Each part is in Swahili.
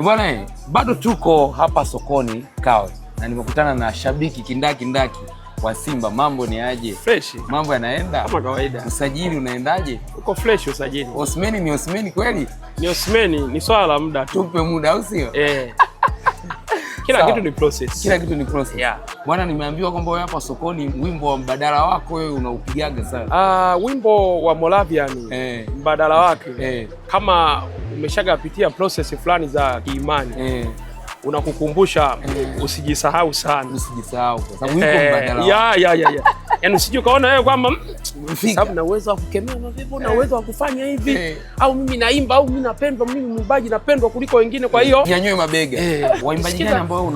Bwana, bado tuko hapa sokoni Kawe na nimekutana na shabiki kindaki wa Simba. Mambo ni aje? Fresh. Mambo yanaenda kama kawaida. Usajili unaendaje? Uko fresh usajili. Osmani ni Osmani kweli? Ni Osmani, ni swala la muda tu. Tupe muda au sio? Kila kitu ni process. Kila kitu ni process. Yeah. Bwana, nimeambiwa kwamba wewe hapa sokoni wimbo wa mbadala wako wewe unaupigaga sana. Wimbo wa Moravian mbadala wake kama umeshagapitia process fulani za kiimani unakukumbusha usijisahau sana. Usijisahau kwa sababu wimbo mbadala. Yaani usije ukaona wewe kwamba sababu na uwezo wa kukemea mavivu na uwezo wa kufanya hivi au mimi naimba au mimi napendwa, mimi mwimbaji napendwa kuliko wengine, kwa hiyo nyanyue mabega. Waimbaji gani ambao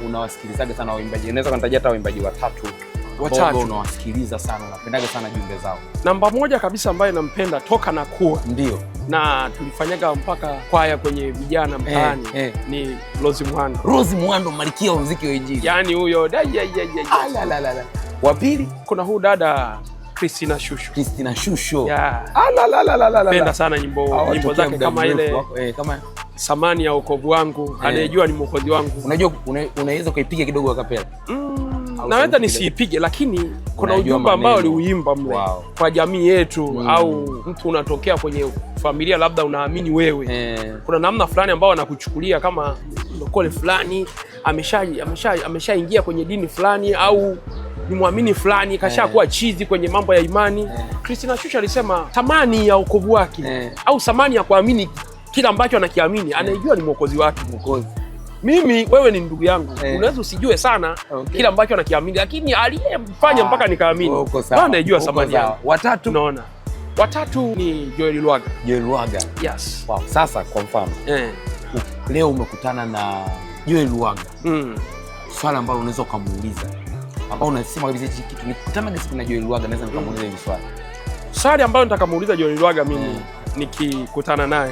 unawasikilizaga sana waimbaji? Unaweza kunitajia hata waimbaji watatu unawasikiliza sana, unapendaga sana jumbe zao? Namba moja kabisa ambaye nampenda toka na kuwa ndio na tulifanyaga mpaka kwaya kwenye vijana mtaani ni Rose Muhando. Rose Muhando, malkia wa muziki wa Injili. Yaani huyo wa pili kuna huyu dada Christina Shusho. Christina Shusho. Penda sana nyimbo zake kama ile kama Samani ya wokovu wangu, anayejua ni mwokozi wangu. Unajua unaweza kuipiga kidogo akapela? Naweza nisiipige, lakini kuna ujumbe ambao aliuimba mle kwa jamii yetu au mtu unatokea kwenye familia labda unaamini wewe. Kuna namna fulani ambao anakuchukulia kama lokole fulani, ameshaingia kwenye dini fulani au ni muamini fulani kashakuwa chizi kwenye mambo ya imani. Christina Shusho alisema thamani ya wokovu wake au thamani ya kuamini kila ambacho anakiamini, anayejua ni mwokozi wake. Mimi wewe ni ndugu yangu, unaweza usijue sana kila ambacho anakiamini, lakini aliyemfanya mpaka nikaamini ndio anayejua thamani yake. Watatu unaona, watatu ni Joel Lwaga. Joel Lwaga. Yes. Wow. Sasa kwa mfano leo umekutana na Joel Lwaga, swali ambalo unaweza ukamuuliza ambao unasema kabisa hichi kitu nikutana na Joel Lwaga naweza nikamuuliza hili swali. Swali ambalo nitakamuuliza Joel Lwaga mimi nikikutana naye,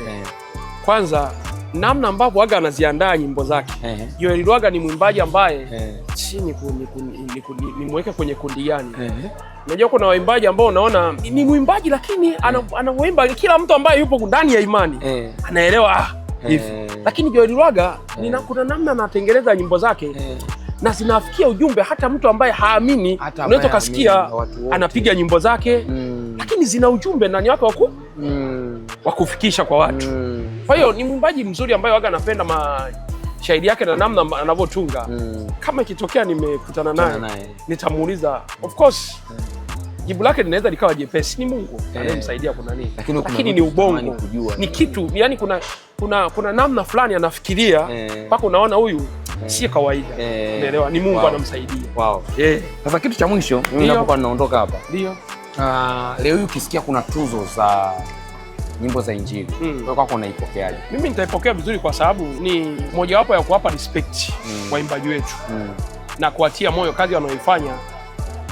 kwanza namna ambavyo Lwaga anaziandaa nyimbo zake. Joel Lwaga ni mwimbaji ambaye nimweke kwenye kundi gani? Unajua kuna waimbaji ambao unaona ni mwimbaji lakini anaimba kila mtu ambaye yupo ndani ya imani anaelewa hivi. Lakini Joel Lwaga kuna namna anatengeneza nyimbo zake na zinafikia ujumbe hata mtu ambaye haamini. Unaweza kusikia anapiga nyimbo zake lakini zina ujumbe ndani yake wa kufikisha kwa watu. Kwa hiyo ni mwimbaji mzuri ambaye Lwaga anapenda mashairi yake na namna anavyotunga. Kama ikitokea nimekutana naye nitamuuliza, of course jibu lake linaweza likawa jepesi, ni Mungu anayemsaidia kuna nini, lakini ni ubongo, ni kitu, yani kuna namna fulani anafikiria mpaka unaona huyu si kawaida. Unaelewa, ni Mungu anamsaidia. Sasa kitu cha mwisho mimi napokuwa ninaondoka hapa, ndio leo hii ukisikia kuna tuzo za nyimbo za Injili, wewe kwako unaipokeaje? Mimi nitaipokea vizuri kwa sababu ni mojawapo ya kuwapa respect waimbaji wetu na kuatia moyo kazi wanaoifanya,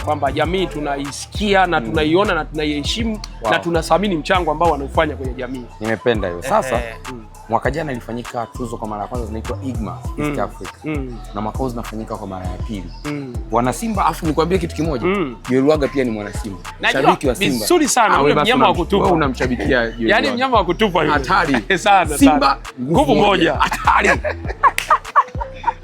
kwamba jamii tunaisikia na tunaiona na tunaiheshimu na tunathamini mchango ambao wanaofanya kwenye jamii. Nimependa hiyo. Sasa mwaka jana ilifanyika tuzo kwa mara ya kwanza zinaitwa IGMA East Africa. Na mwaka huu zinafanyika kwa mara ya pili. Wana Simba, afu nikwambie kitu kimoja. Joel Lwaga pia ni mwana Simba. Shabiki wa Simba. Vizuri sana, ule mnyama wa kutupa. Wewe unamshabikia Joel Lwaga. Yaani mnyama wa kutupa yule. Hatari. Sana. Simba nguvu moja. Hatari.